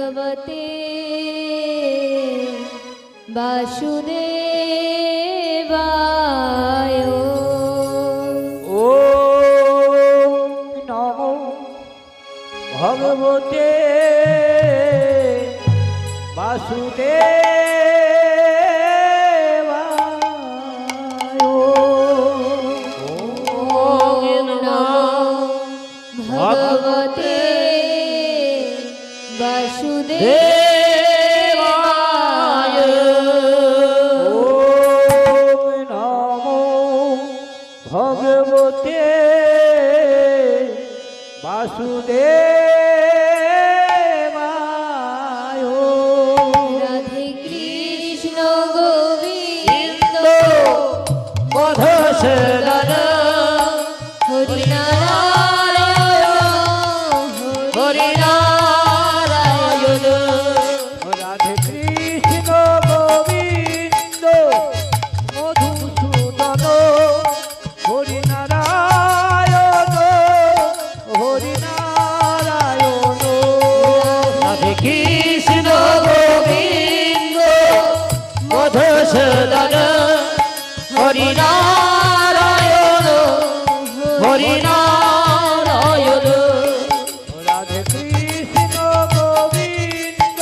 भगवते वासुदेवाय। ओम नमो भगवते वासुदेवाय। ओम नमो भगवते वासुदेवाय। ओम नमो भगवते वासुदेवाय। राधे कृष्ण गोविंद मधुसूदन हरि नारायण हरि नारायण। राधे कृष्ण गोविंद मधुसूदन हरि नारायण हरि नारायण। राधे कृष्ण गोविंद मधुसूदन हरि नारायण हरि नारायण। राधे कृष्ण गोविंद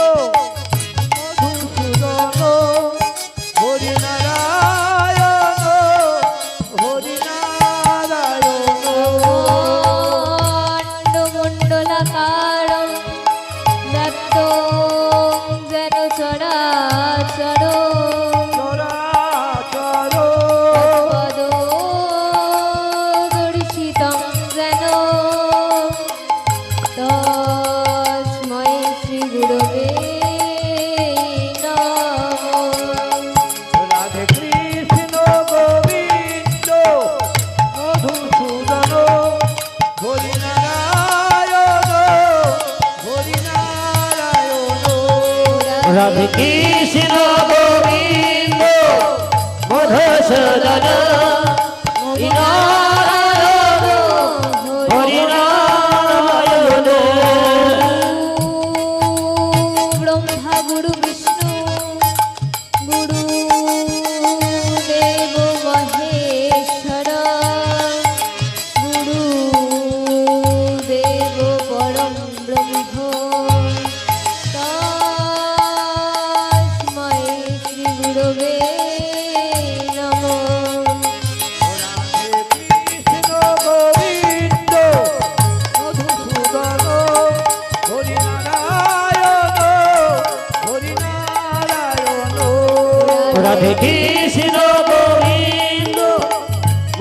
मधुसूदन हरि नारायण हरि नारायण। मण्डलकालं व्याप्तं जेन चराचर चराचर पददर्शितं जेन तस्मै श्रीगुरवे नमः। राधे कृष्ण गोविंद मधुसूदन हरि नारायण हरि नारायण। राधे कृष्ण गोविंद मधुसूदन हरि नारायण हरि नारायण। ब्रह्मा गुरु विष्णु गुरुदेव महेश्वर गुरुदेव परं ब्रह्म तस्मै श्रीगुरवे नमः। राधे कृष्ण गोविंद मधुसूदन हरि नारायण हरि नारायण। राधे कृष्ण गोविंद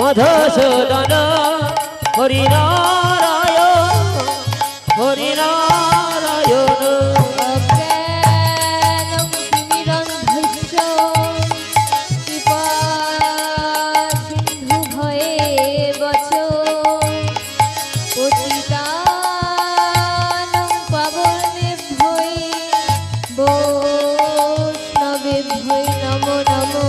मधुसूदन हरि नारायण हरि नारायण। अज्ञानं तिमिरन्धस्य कृपासिन्धुभयेव च पतितानं पावनेभ्यो वैष्णवेभ्यो नमो नमो।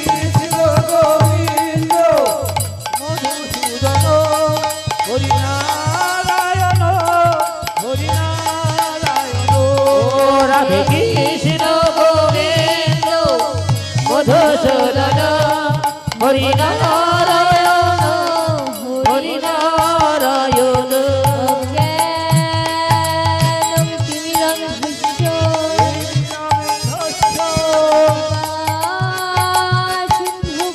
कृष्ण गोविंद मधुसूदन हरि नारायण हरि नारायण। राधे कृष्ण गोविंद मधुसूदन हरि नारायण हरि नारायण। अज्ञानं तिमिरन्धस्य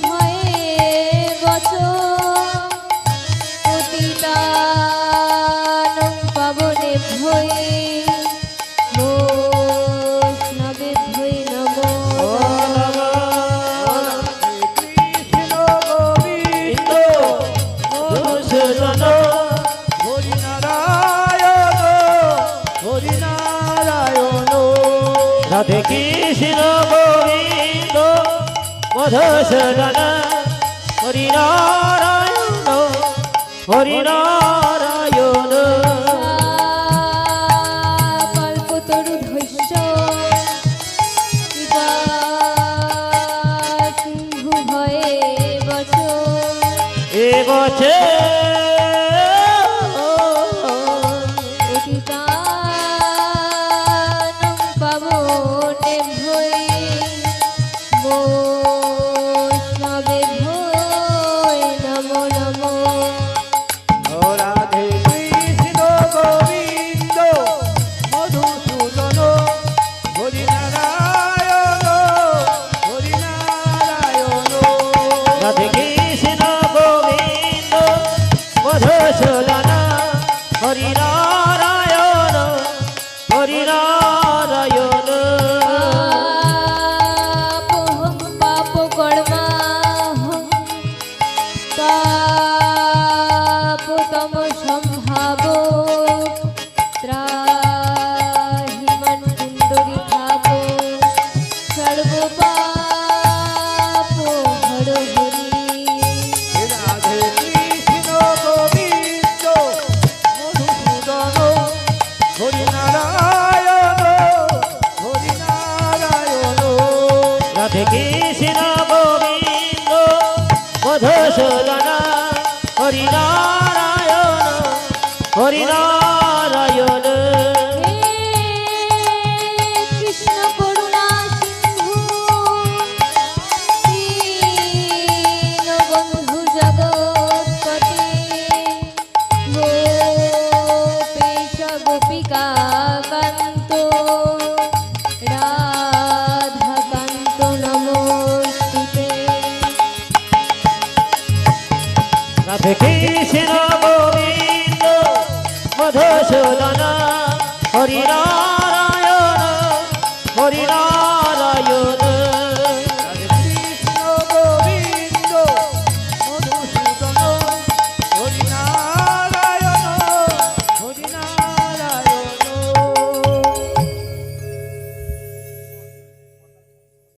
सिन्धुभयेव च पतितानं पावनेभ्यो वैष्णवेभ्यो नमो नमः। कृष्ण गोविंद मधुसूदन हरि नारायण हरि नारायण। राधे कृष्ण गोविंद मधुसूदन हरि नारायण हरि नारायण। कल्पतरुधस्य कृपासिन्धुभयेव च एवचे মধুসূদন হরি নারায়ণ হরি নারায়ণ পাপোহং পাপকর্মাহং পাপতম সম্ভাবো ত্রাহি মন পুণ্ডরীকাক্ষো সর্বপাপো হর হরি। রাধে কৃষ্ণ গোবিন্দ মধুসূদন হরি নারায়ণ হরি নারায়ণ রাধে কৃষ্ণ গোবিন্দ মধুসূদন হরি নারায়ণ হরি নারায়ণ